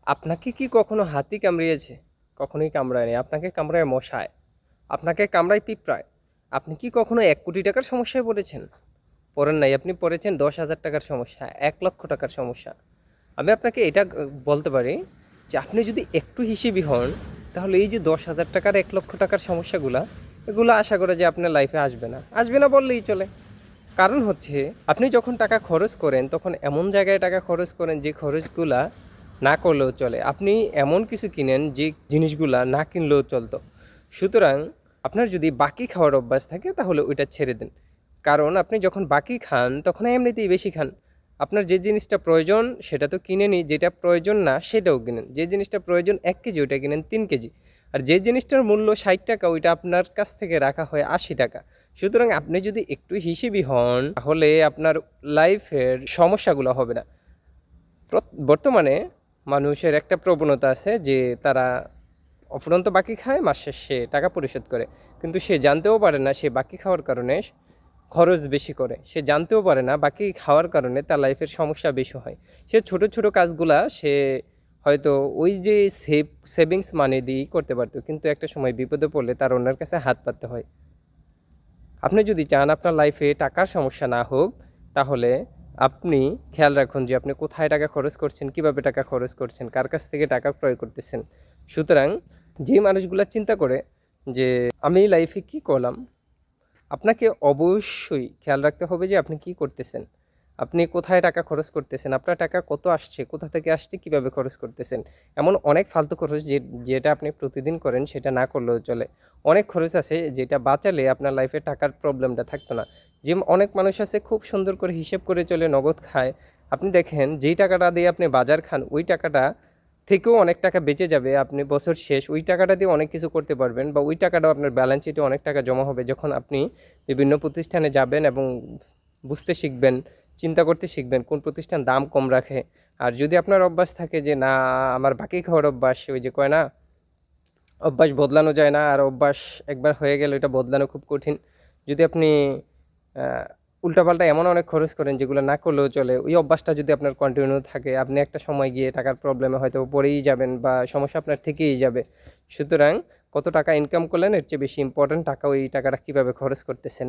আপনাকে কি কখনো হাতি কামড়িয়েছে? কখনোই কামড়ায়নি। আপনাকে কামড়ায় মশায়, আপনাকে কামড়ায় পিঁপড়ায়। আপনি কি কখনো ১,০০,০০,০০০ টাকার সমস্যায় পড়েছেন? পড়েন নাই। আপনি পড়েছেন ১০,০০০ টাকার সমস্যা, ১,০০,০০০ টাকার সমস্যা। আমি আপনাকে এটা বলতে পারি যে আপনি যদি একটু হিসেবি হন, তাহলে এই যে ১০,০০০ টাকার ১,০০,০০০ টাকার সমস্যাগুলা, এগুলো আশা করে যে আপনার লাইফে আসবে না। আসবে না বললেই চলে। কারণ হচ্ছে আপনি যখন টাকা খরচ করেন তখন এমন জায়গায় টাকা খরচ করেন যে খরচগুলা না করলেও চলে। আপনি এমন কিছু কিনেন যে জিনিসগুলা না কিনলেও চলতো। সুতরাং আপনার যদি বাকি খাওয়ার অভ্যাস থাকে তাহলে ওইটা ছেড়ে দিন। কারণ আপনি যখন বাকি খান তখন এমনিতেই বেশি খান। আপনার যে জিনিসটা প্রয়োজন সেটা তো কিনেনই, যেটা প্রয়োজন না সেটাও কিনেন। যে জিনিসটা প্রয়োজন ১ কেজি ওইটা কিনেন ৩ কেজি। আর যে জিনিসটার মূল্য ৬০ টাকা ওইটা আপনার কাছ থেকে রাখা হয় ৮০ টাকা। সুতরাং আপনি যদি একটু হিসেবি হন তাহলে আপনার লাইফের সমস্যাগুলো হবে না। বর্তমানে মানুষের একটা প্রবণতা আছে যে তারা অফুরন্ত বাকি খায়, মাস শেষে টাকা পরিশোধ করে। কিন্তু সে জানতেও পারে না সে বাকি খাওয়ার কারণে খরচ বেশি করে। সে জানতেও পারে না বাকি খাওয়ার কারণে তার লাইফের সমস্যা বেশি হয়। সে ছোট ছোট কাজগুলা সে হয়তো ওই যে সেভিংস মানি দিয়েই করতে পারতো, কিন্তু একটা সময় বিপদে পড়লে তার অন্যের কাছে হাত পাততে হয়। আপনি যদি চান আপনার লাইফে টাকার সমস্যা না হোক, তাহলে আপনি খেয়াল রাখুন যে আপনি কোথায় টাকা খরচ করছেন, কিভাবে টাকা খরচ করছেন, কার কাছ থেকে টাকা ক্রয় করতেছেন। সুতরাং যে মানুষগুলা চিন্তা করে যে আমি লাইফে কি করলাম, আপনাকে অবশ্যই খেয়াল রাখতে হবে যে আপনি কি করতেছেন, আপনি কোথায় টাকা খরচ করতেছেন, আপনার টাকা কত আসছে, কোথা থেকে আসছে, কিভাবে খরচ করতেছেন। এমন অনেক ফালতু খরচ যেটা আপনি প্রতিদিন করেন সেটা না করলেও চলে। অনেক খরচ আছে যেটা বাঁচালে আপনার লাইফে টাকার প্রবলেমটা থাকতো না। যে অনেক মানুষ আছে খুব সুন্দর করে হিসেব করে চলে, নগদ খায়। আপনি দেখেন যেই টাকাটা দিয়ে আপনি বাজার খান ওই টাকাটা থেকেও অনেক টাকা বেঁচে যাবে। আপনি বছর শেষ ওই টাকাটা দিয়ে অনেক কিছু করতে পারবেন, বা ওই টাকাটাও আপনার ব্যালেন্স শিটে অনেক টাকা জমা হবে যখন আপনি বিভিন্ন প্রতিষ্ঠানে যাবেন এবং বুঝতে শিখবেন, চিন্তা করতে শিখবেন কোন প্রতিষ্ঠান দাম কম রাখে। আর যদি আপনার অভ্যাস থাকে যে না, আমার বাকি খাওয়ার অভ্যাস, ওই যে কয় না, অভ্যাস বদলানো যায় না, আর অভ্যাস একবার হয়ে গেলে এটা বদলানো খুব কঠিন। যদি আপনি উল্টাপাল্টা এমন অনেক খরচ করেন যেগুলো না করলেও চলে, ওই অভ্যাসটা যদি আপনার কন্টিনিউ থাকে, আপনি একটা সময় গিয়ে টাকার প্রবলেমে হয়তো পড়েই যাবেন বা সমস্যা আপনার থেকেই যাবে। সুতরাং কত টাকা ইনকাম করলেন এর চেয়ে বেশি ইম্পর্ট্যান্ট টাকা, ওই টাকাটা কীভাবে খরচ করতেছেন।